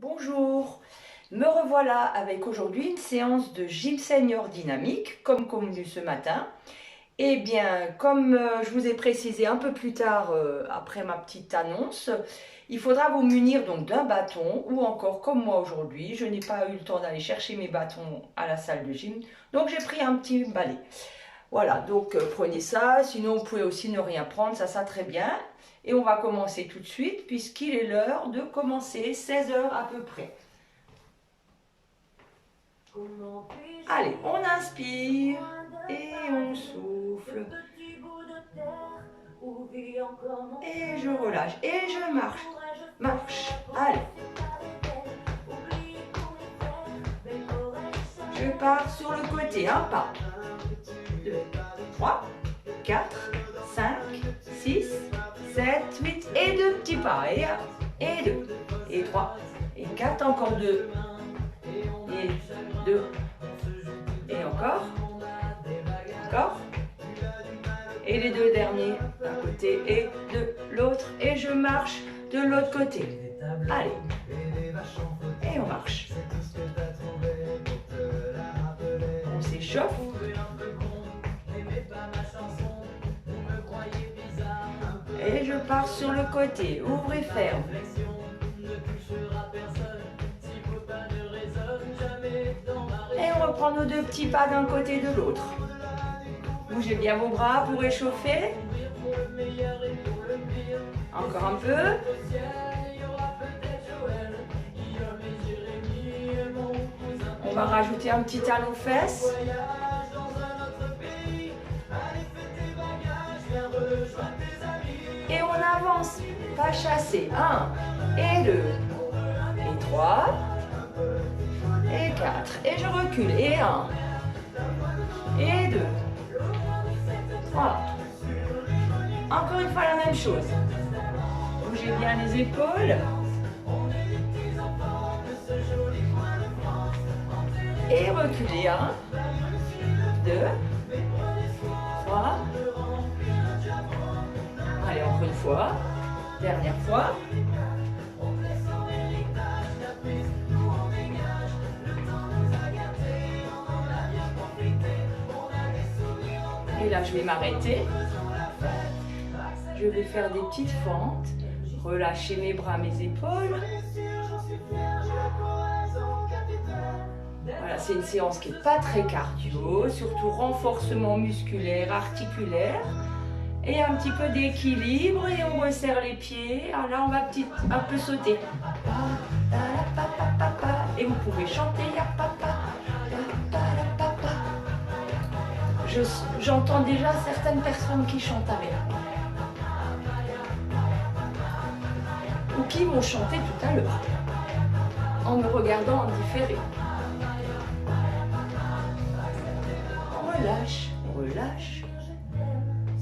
Bonjour, me revoilà avec aujourd'hui une séance de gym senior dynamique, comme convenu ce matin. Eh bien, comme je vous ai précisé un peu plus tard après ma petite annonce, il faudra vous munir donc d'un bâton ou encore comme moi aujourd'hui, je n'ai pas eu le temps d'aller chercher mes bâtons à la salle de gym, donc j'ai pris un petit balai. Voilà, donc prenez ça, sinon vous pouvez aussi ne rien prendre, ça très bien. Et on va commencer tout de suite puisqu'il est l'heure de commencer, 16 h à peu près. Allez, on inspire et on souffle. Et je relâche et je marche. Marche, allez. Je pars sur le côté, un pas. 2, 3, 4, 5, 6, 7, 8 et 2 petits pas. Et 1, et 2, et 3, et 4, encore 2. Et 2. Et encore. Encore. Et les deux derniers d'un côté et de l'autre. Et je marche de l'autre côté. Allez. Et on marche. On s'échauffe. Et je pars sur le côté. Ouvre et ferme. Et on reprend nos deux petits pas d'un côté et de l'autre. Bougez bien vos bras pour échauffer. Encore un peu. On va rajouter un petit talon fesses. Et on avance, pas chasser. 1 et 2 et 3 et 4. Et je recule. Et 1 et 2, 3. Encore une fois la même chose. Bougez bien les épaules. Et reculez. 1, 2, 3. Allez, encore une fois. Dernière fois. Et là, je vais m'arrêter. Je vais faire des petites fentes. Relâcher mes bras, mes épaules. Voilà, c'est une séance qui n'est pas très cardio, surtout renforcement musculaire, articulaire. Et un petit peu d'équilibre et on resserre les pieds. Alors là, on va un peu sauter. Et vous pouvez chanter. J'entends déjà certaines personnes qui chantent avec. Ou qui vont chanter tout à l'heure. En me regardant en différé. On relâche, on relâche.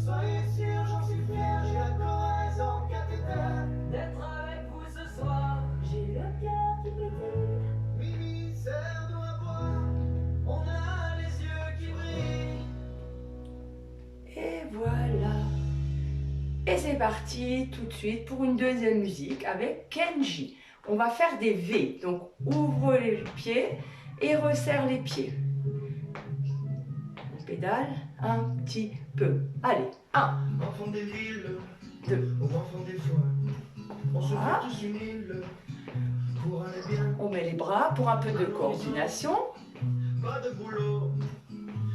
Soyez sûr, j'en suis fier, j'ai encore raison, capitaine, d'être avec vous ce soir. J'ai le cœur qui pétille. Mimi, serre-nous à boire. On a les yeux qui brillent. Et voilà. Et c'est parti tout de suite pour une deuxième musique avec Kenji. On va faire des V. Donc ouvre les pieds et resserre les pieds. On pédale un petit peu. Allez, 1, Enfants des villes, 2. ou enfants des foins, on se Voilà. fait tous une île pour aller bien. On met les bras pour un peu de coordination. Pas de boulot,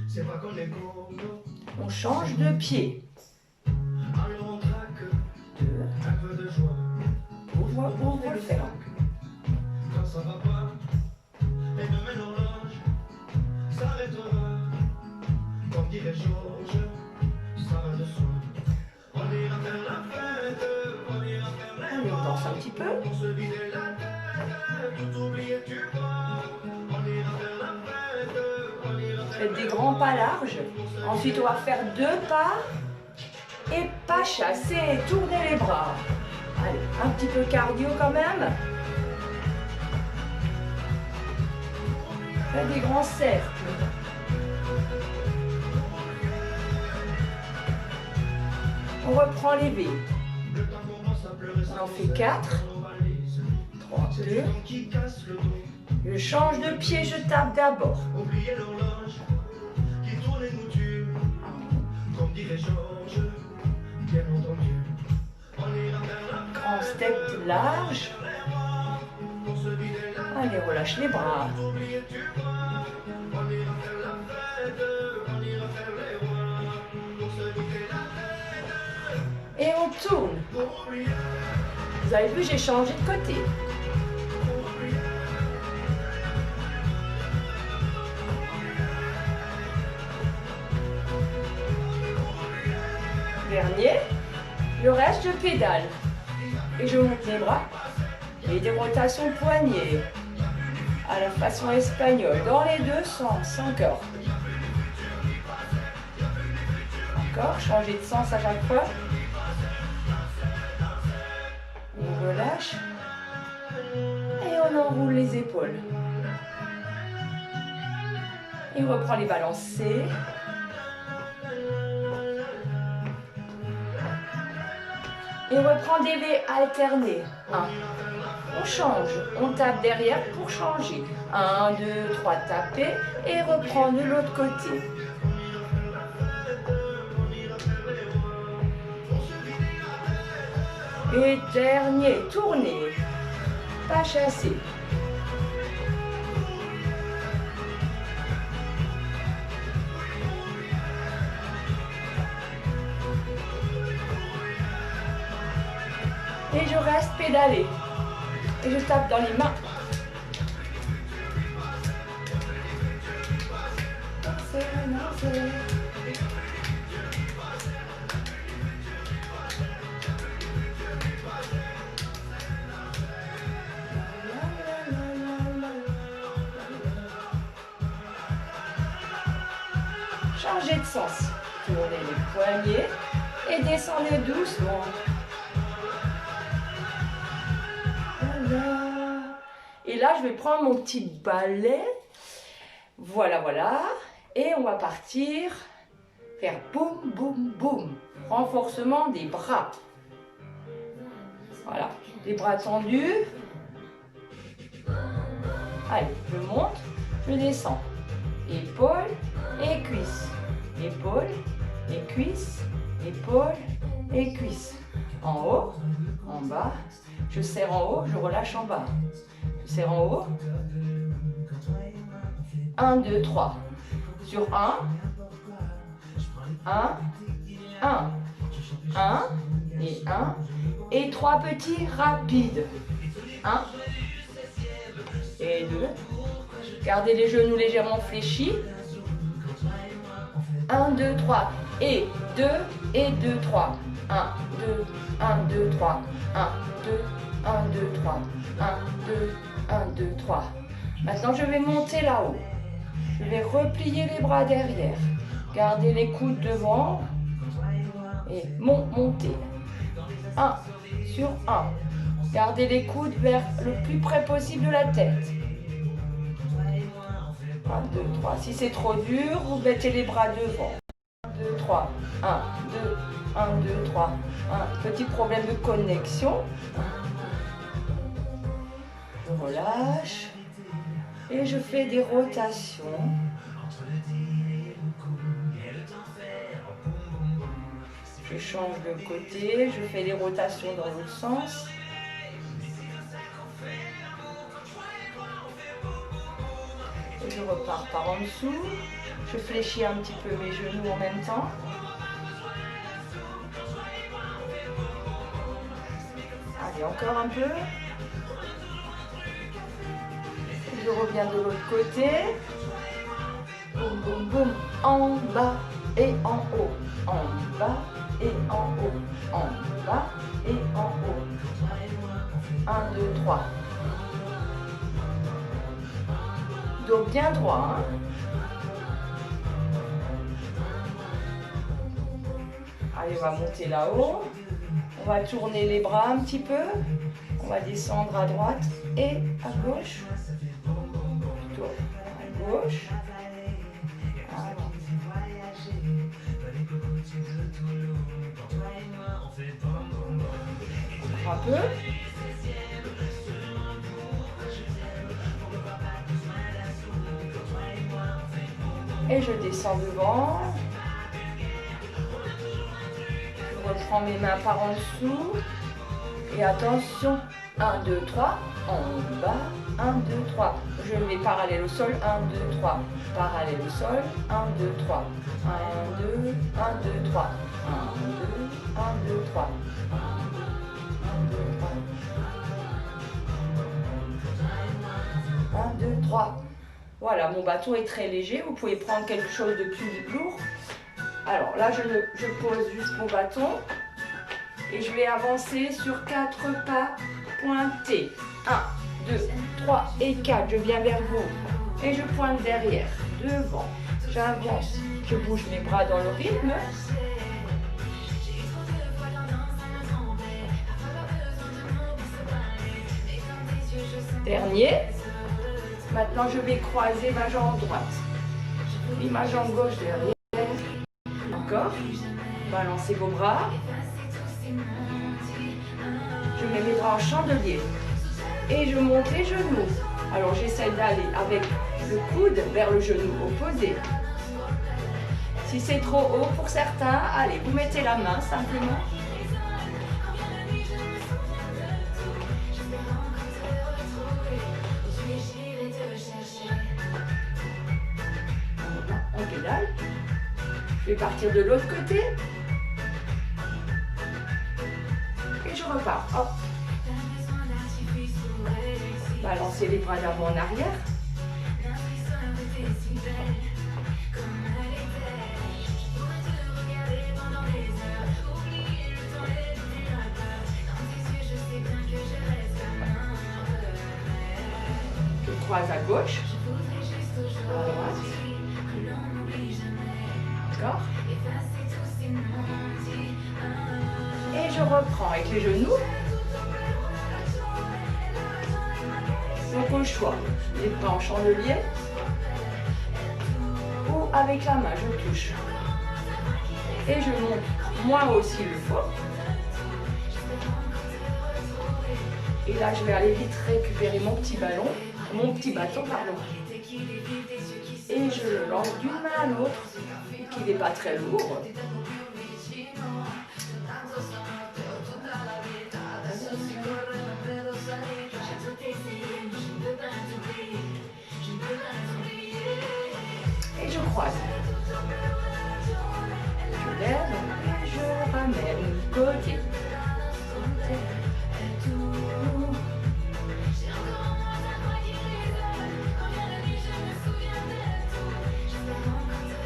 c'est pas qu'on est con, non. On change de pied. Alors on traque 2. un peu de joie. Ouvre le fer. Quand ça va pas, et demain l'horloge s'arrêtera. Comme dirait Georges, ça va de soi. On ira faire la fête, on ira faire les Allez, on danse un petit peu. on se vidait la tête, tout oublier tu vois. On ira faire la fête, on ira faire Faites des grands pas larges. Ensuite, on va faire 2 pas. Et pas chasser. Tournez les bras. Allez, un petit peu cardio quand même. Faites des grands cercles. On reprend les V. On en fait 4, 3, 2. Je change de pied, je tape d'abord. Oubliez l'horloge qui tourne et nous tue. Comme dirait Georges, bien entendu. On ira vers la Grand step large. pour se vider la Allez, relâche les bras. oublier tu vois. On ira faire la fête, on ira faire les rois pour se vider la tête. Et on tourne. Pour oublier, Vous avez vu, j'ai changé de côté. pour oublier. Dernier. Le reste, je pédale. Et je monte les bras. Et des rotations poignets. À la façon espagnole. Dans les deux sens. Encore. Encore. Changer de sens à chaque fois. On relâche. Et on enroule les épaules. Et on reprend les balancés. Et on reprend des V alternés. 1. On change. On tape derrière pour changer. 1, 2, 3, taper. Et reprend de l'autre côté. Et dernier, tourner. Pas chasser. Et je reste pédaler. Et je tape dans les mains. Changez de sens. Tournez les poignets et descendez doucement. Et là, je vais prendre mon petit balai. Voilà, voilà. Et on va partir faire boum, boum, boum. Renforcement des bras. Voilà. Les bras tendus. Allez, je monte, je descends. Épaules et cuisses. Épaules et cuisses. Épaules et cuisses. En haut, en bas. Je serre en haut, je relâche en bas. Je serre en haut. 1, 2, 3. Sur 1. 1. 1. 1. Et 1. Et 3 petits rapides. 1. Et 2. Gardez les genoux légèrement fléchis. 1, 2, 3. Et 2. Et 2, 3. 1, 2. 1, 2, 3. 1, 2. 1, 2, 3. 1, 2. 1, 2, 3. Maintenant, je vais monter là-haut. Je vais replier les bras derrière. Gardez les coudes devant. Et monter. 1 sur 1. Gardez les coudes vers le plus près possible de la tête. 1, 2, 3. Si c'est trop dur, vous mettez les bras devant. 1, 2, 3. 1, 2, 1, 2, 3. 1. Petit problème de connexion. Je relâche. Et je fais des rotations. Je change de côté. Je fais des rotations dans l'autre sens. Et je repars par en dessous. Je fléchis un petit peu mes genoux en même temps. Allez, encore un peu. Et je reviens de l'autre côté. Boum, boum, boum. En bas et en haut. En bas et en haut. En bas et en haut. 1, 2, 3. Dos bien droit. Hein. Allez, on va monter là-haut. On va tourner les bras un petit peu. On va descendre à droite et à gauche. Plutôt à gauche. Un peu. Et je descends devant. Je reprends mes mains par en dessous. Et attention, 1, 2, 3, en bas, 1, 2, 3. Je vais parallèle au sol, 1, 2, 3. Parallèle au sol, 1, 2, 3. 1, 2, 1, 2, 3. 1, 2, 1, 2, 3. 1, 2, 3. Voilà, mon bâton est très léger. Vous pouvez prendre quelque chose de plus lourd. Alors là, je pose juste mon bâton. Et je vais avancer sur 4 pas pointés. 1, 2, 3 et 4. Je viens vers vous. Et je pointe derrière, devant. J'avance. Je bouge mes bras dans le rythme. Dernier. Maintenant, je vais croiser ma jambe droite. Puis ma jambe gauche derrière. Encore. Balancez vos bras. Je mets mes bras en chandelier. Et je monte les genoux. Alors, j'essaie d'aller avec le coude vers le genou opposé. Si c'est trop haut pour certains, allez, vous mettez la main simplement. On pédale. Je vais partir de l'autre côté. Et je repars. Hop. Balancez les bras d'avant en arrière. Je croise à gauche. À droite. D'accord. Et je reprends avec les genoux. Donc au choix, les bras en chandelier ou avec la main, je touche. Et je monte moi aussi le faut. Et là, je vais aller vite récupérer mon petit bâton, pardon. Et je le lance d'une main à l'autre, qui n'est pas très lourd. Et je croise. Je lève et je ramène côté.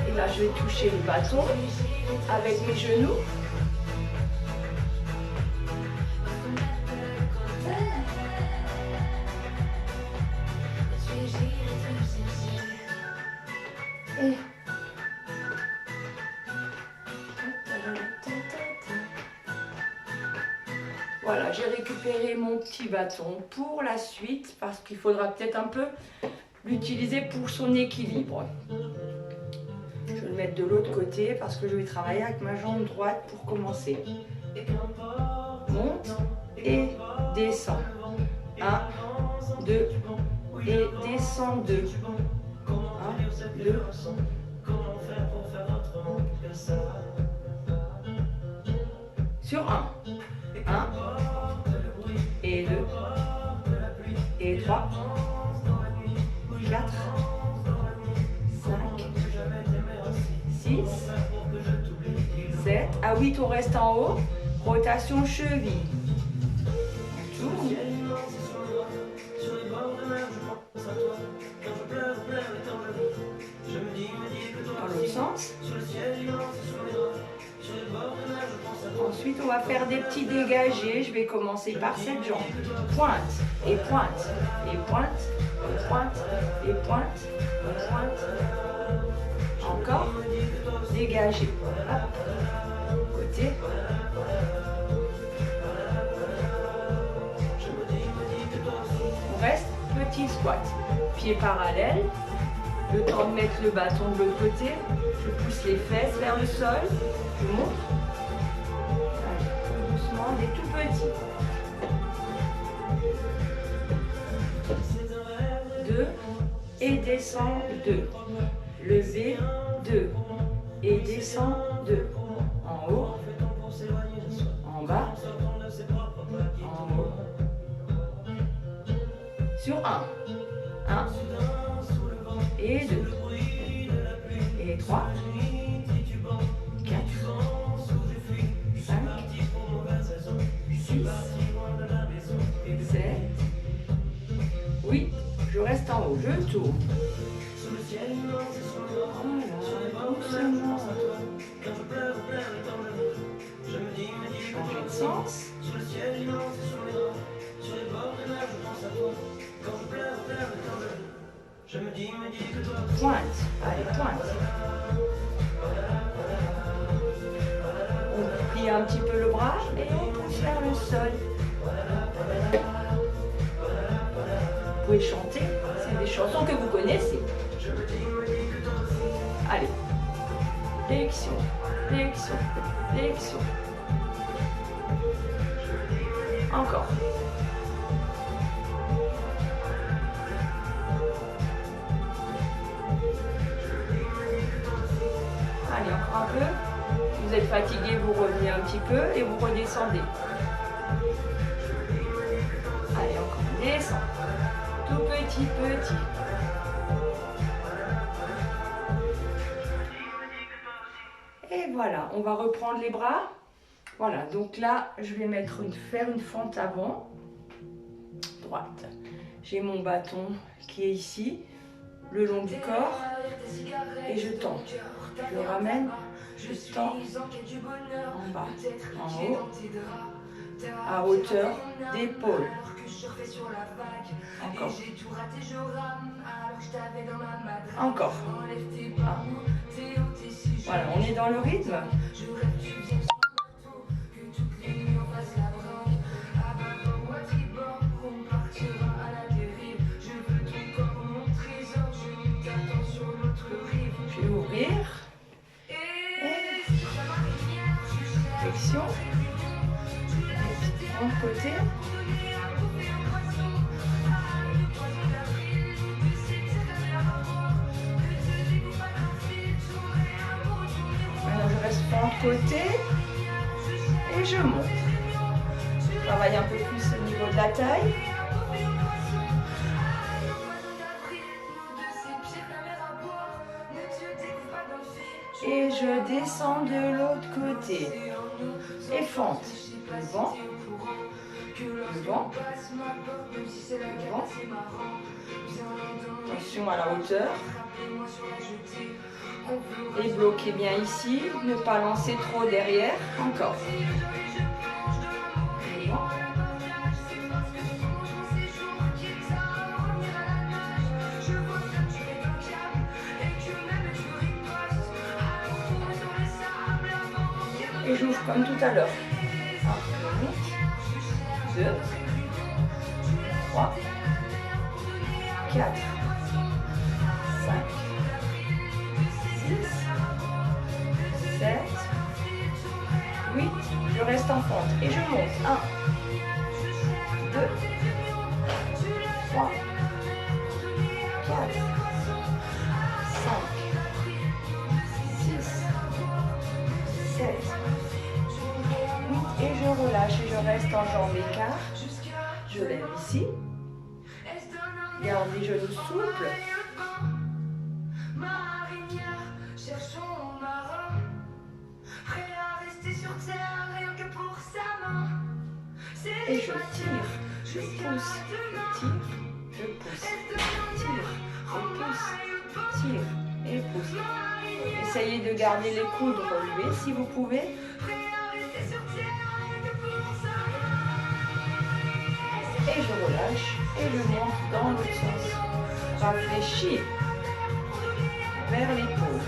Et là, je vais toucher le bâton avec mes genoux. Et voilà, j'ai récupéré mon petit bâton pour la suite parce qu'il faudra peut-être un peu l'utiliser pour son équilibre. Je vais le mettre de l'autre côté parce que je vais travailler avec ma jambe droite pour commencer. Monte et descend. 1, 2 et descend 2. 1, 2. Sur 1. 1 et 2 et 3, 4, 5, 6, 7. À 8, on reste en haut. Rotation cheville. On tourne. Dans l'autre sens. Ensuite, on va faire des petits dégagés. Je vais commencer par cette jambe. Pointe et pointe et pointe et pointe et pointe et pointe. Encore. Dégagé. Hop. Côté. On reste petit squat. Pieds parallèles. Le temps de mettre le bâton de l'autre côté. Je pousse les fesses vers le sol. Je monte. Doucement, des tout petits. 2 et descend 2. lever 2 et descend 2. En haut, en bas, en haut. Sur 1. 1 et 2. Et 3. 4. 5. 6. 7. 8. Je reste en haut. Je tourne. Changer de sens. Pointe. Allez, pointe. On plie un petit peu le bras et on pousse vers le sol. Vous pouvez chanter. C'est des chansons que vous connaissez. Allez. Flexion, flexion, flexion. Encore. Allez, encore un peu. Vous êtes fatigué, vous revenez un petit peu et vous redescendez. Allez, encore. Descend. Tout petit, petit. Et voilà, on va reprendre les bras. Voilà, donc là, je vais faire une fente avant, droite. J'ai mon bâton qui est ici, le long du corps, et je tends. Je le ramène, je tends en bas, en haut, à hauteur d'épaule. Encore. Encore. Ah. Voilà, on est dans le rythme. Je vais ouvrir. Flexion. De côté. De côté et je monte. Je travaille un peu plus au niveau de la taille. Et je descends de l'autre côté. Et fente. Devant. Devant. Devant. Attention à la hauteur. Et bloquez bien ici, ne pas lancer trop derrière, encore. Et j'ouvre comme tout à l'heure. 1, 2, 3, 4, 5. 7, 8, je reste en fente et je monte. 1, 2, 3, 4, 5, 6, 7, 8 et je relâche et je reste en jambe écart. Je lève ici. Garde les genoux souples. Et je tire, je pousse, je tire, je pousse, tire, je pousse, tire et pousse. Essayez de garder les coudes relevés si vous pouvez. Et je relâche et je monte dans l'autre sens. Rafraîchis vers l'épaule.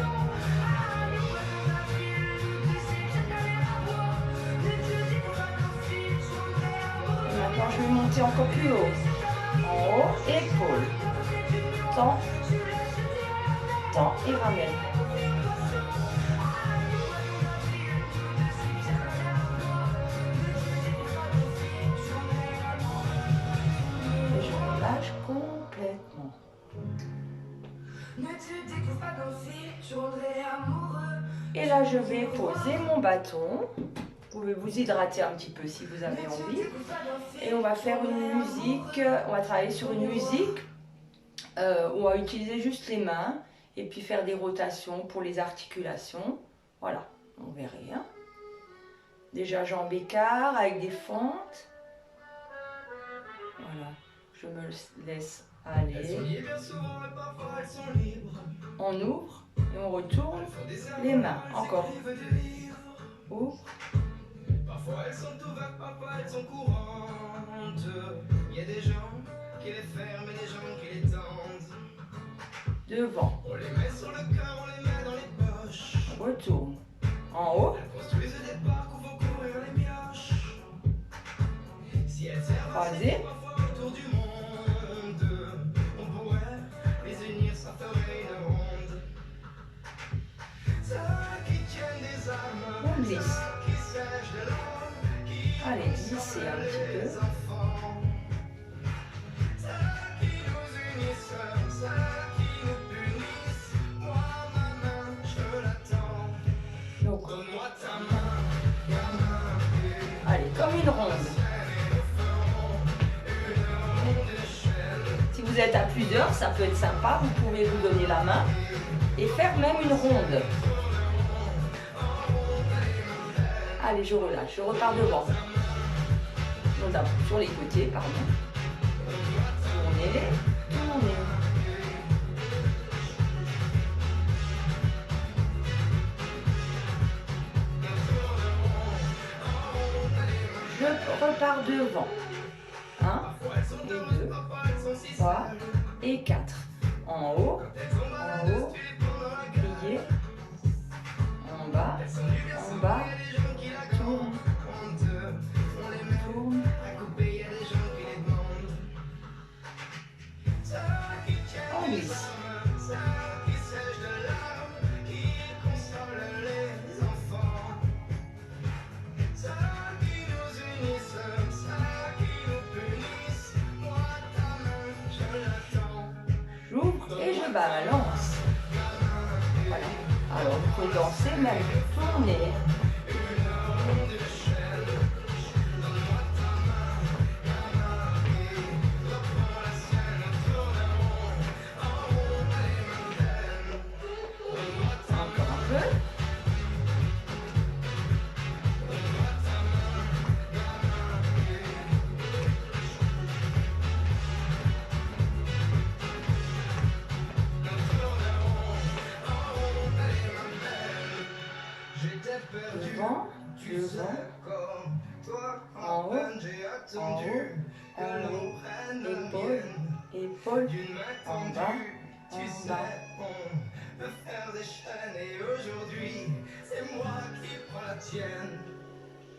Maintenant, je vais monter encore plus haut. En haut, épaule. Tends, tends et ramène. Et je relâche complètement. Et là, je vais poser mon bâton. Vous pouvez vous hydrater un petit peu si vous avez envie. Et on va faire une musique, on va travailler sur une musique où on va utiliser juste les mains et puis faire des rotations pour les articulations. Voilà, on verra. Hein. Déjà jambes écart avec des fentes. Voilà, je me laisse aller. On ouvre et on retourne les mains. Encore. Ouvre. Parfois elles sont ouvertes, parfois elles sont courantes. Il y a des gens qui les ferment et des gens qui les tendent. Devant. On les met sur le cœur, on les met dans les poches. On retourne. En haut. Elles construisent des parcs où vont courir les mioches. Si elles servent à parfois autour du monde, on pourrait les unir, ça ferait une ronde. Ceux qui tiennent des armes, on glisse. ceux qui sèchent de l'eau, qui allez, glissez un petit peu. Ceux qui nous unissent, ceux qui nous punissent. Moi, ma main, je l'attends. Donc, Donne-moi ta main, gamin. allez, comme une ronde. Si vous êtes à plusieurs, ça peut être sympa. Vous pouvez vous donner la main et faire même une ronde. Allez, je relâche, je repars devant. Donc, sur les côtés, pardon. Tournez-les, tournez. Je repars devant. 1, 2, 3 et 4. En haut, plié, en bas, tourne, tourne. On glisse. J'ouvre et je balance. Voilà. Alors, vous pouvez danser, même tourner. Encore un peu. Devant, en haut, épaule, en bas, peut faire des chaînes et aujourd'hui, c'est moi qui prends la tienne.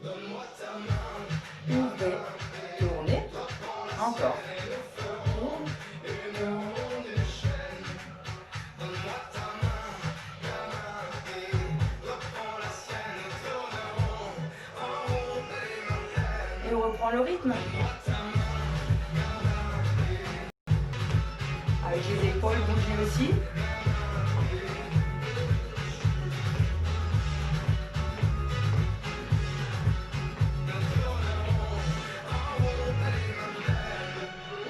Donne-moi ta main. ouvrez, tournez, encore. Et on reprend le rythme. Avec les épaules bougez aussi.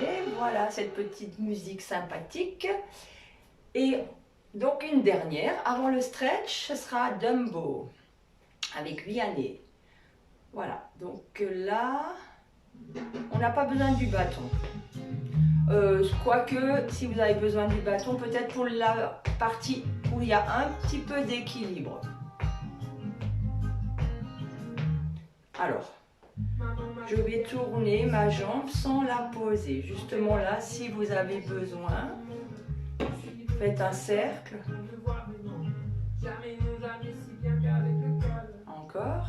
Et voilà cette petite musique sympathique. Et donc une dernière, avant le stretch, ce sera Dumbo avec Vianney. Voilà, donc là, on n'a pas besoin du bâton. Quoique, si vous avez besoin du bâton, peut-être pour la partie où il y a un petit peu d'équilibre. Alors, je vais tourner ma jambe sans la poser. Justement là, si vous avez besoin, faites un cercle. Encore.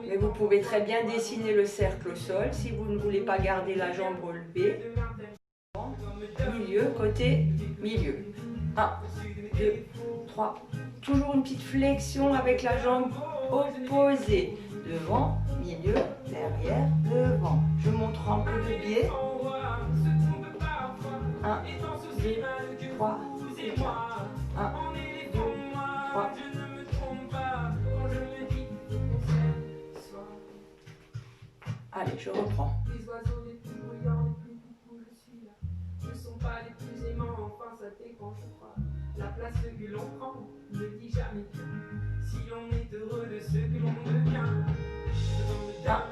Mais vous pouvez très bien dessiner le cercle au sol si vous ne voulez pas garder la jambe relevée. Milieu, côté, milieu. 1, 2, 3. Toujours une petite flexion avec la jambe opposée. Devant, milieu, derrière, devant. Je montre un peu le biais. 1, 3 et 4. 1, 2, 3. Allez, je reprends. Les oiseaux les plus bruyants, les plus coucou, je suis là. Ne sont pas les plus aimants, enfin ça dépense, je crois. La place que l'on prend ne dit jamais que si l'on est heureux de ce que l'on devient. 1,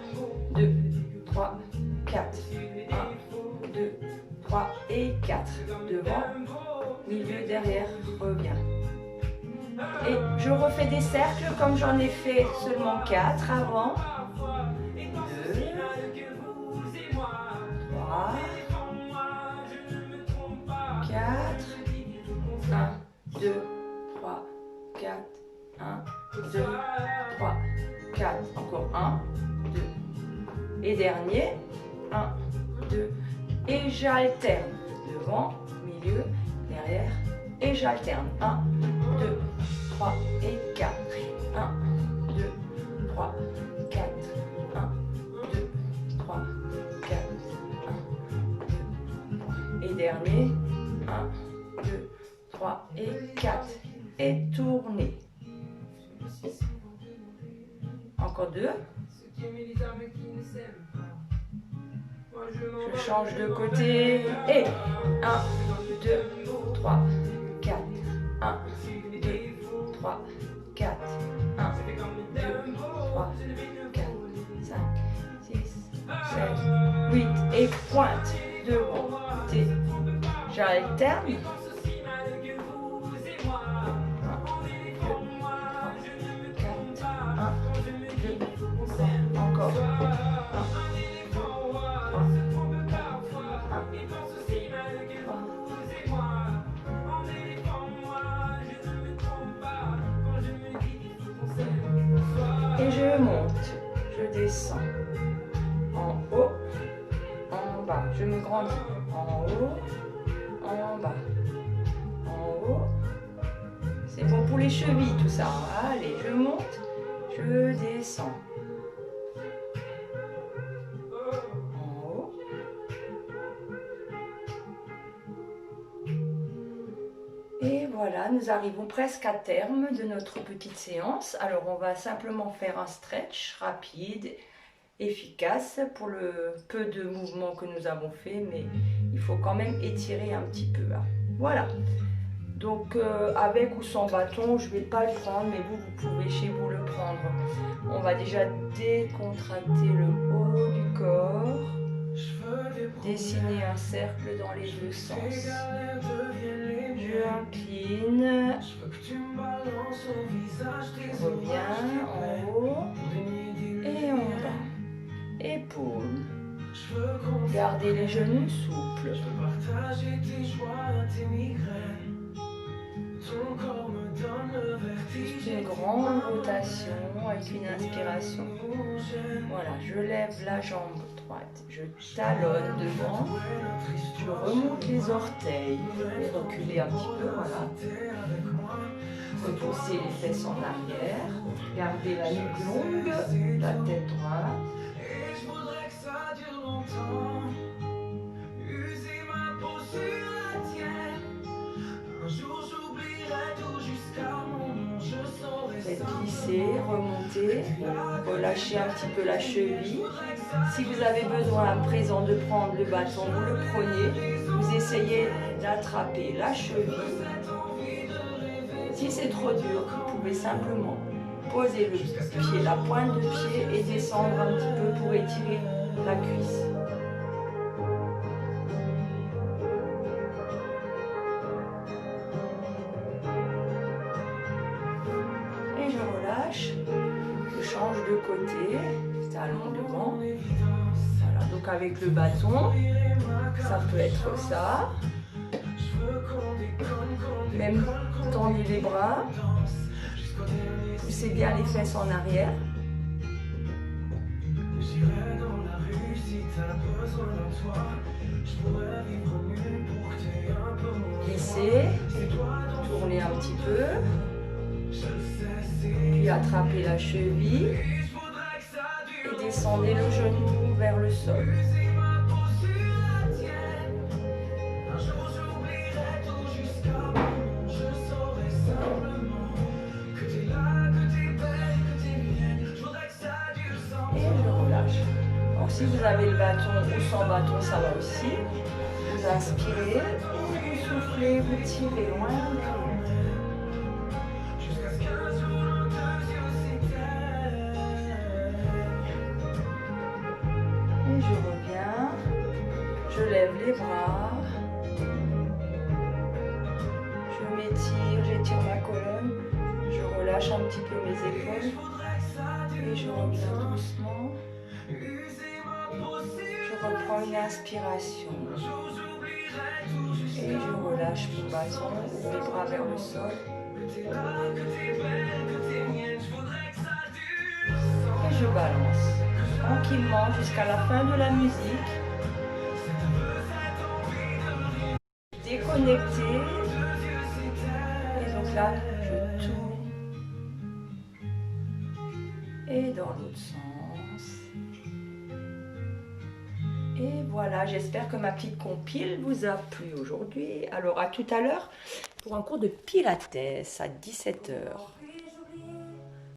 2, 3, 4. 1, 2, 3 et 4. Devant, milieu, derrière, reviens. Et je refais des cercles comme j'en ai fait seulement 4 avant. 2, 3, 4. 1, 2, 3, 4. 1, 2, 3, 4. Encore 1, 2. Et dernier. 1, 2. Et j'alterne. Devant, milieu, derrière. Et j'alterne. 1, 2, 3 et 4. 1, 2, 3, 4. 1, 2, 3, 4. 1, 2, 3. Et dernier. 1, 2, 3 et 4. Et tournez. Encore 2. Je change de côté. Et 1, 2, 3, 4. 1, 2, 3, 4. 1, 2, 3, 4, 5, 6, 7, 8. Et pointe devant. Côté. J'alterne. 1, 2, 3, 4. Et je monte, je descends, en haut, en bas, je me grandis, en haut, en bas, en haut, c'est bon pour les chevilles tout ça, allez, je monte, je descends, en haut, et voilà, nous arrivons presque à terme de notre petite séance. Alors on va simplement faire un stretch rapide, efficace pour le peu de mouvements que nous avons fait, mais il faut quand même étirer un petit peu. Hein. Voilà. Donc avec ou sans bâton, je ne vais pas le prendre, mais vous pouvez chez vous le prendre. On va déjà décontracter le haut du corps, dessiner un cercle dans les deux sens. Je incline, je reviens en haut et en bas. Épaules. Gardez les genoux souples. Juste une grande rotation avec une inspiration. Voilà, je lève la jambe droite, je talonne devant, je remonte les orteils et reculer un petit peu, voilà. Repousser les fesses en arrière, gardez la nuque longue, la tête droite. Faites glisser, remonter, relâchez un petit peu la cheville. Si vous avez besoin à présent de prendre le bâton, vous le prenez, vous essayez d'attraper la cheville. Si c'est trop dur, vous pouvez simplement poser le pied, la pointe de pied et descendre un petit peu pour étirer la cuisse. Et je relâche, je change de côté, talon devant. Voilà, donc avec le bâton, ça peut être ça. Même tendez les bras, poussez bien les fesses en arrière. Glissez, tournez un petit peu, puis attrapez la cheville et descendez le genou vers le sol. bâton ou sans bâton, ça va aussi. Vous inspirez, vous soufflez, vous tirez loin. Et je reviens, je lève les bras, je m'étire, j'étire ma colonne, je relâche un petit peu mes épaules et je reviens doucement. Je reprends une inspiration et je relâche mon bâton, mes bras vers le sol. Et je balance tranquillement jusqu'à la fin de la musique. Déconnecté. Et donc là, je tourne. Et dans l'autre sens. Et voilà, j'espère que ma petite compile vous a plu aujourd'hui. Alors à tout à l'heure pour un cours de Pilates à 17 h.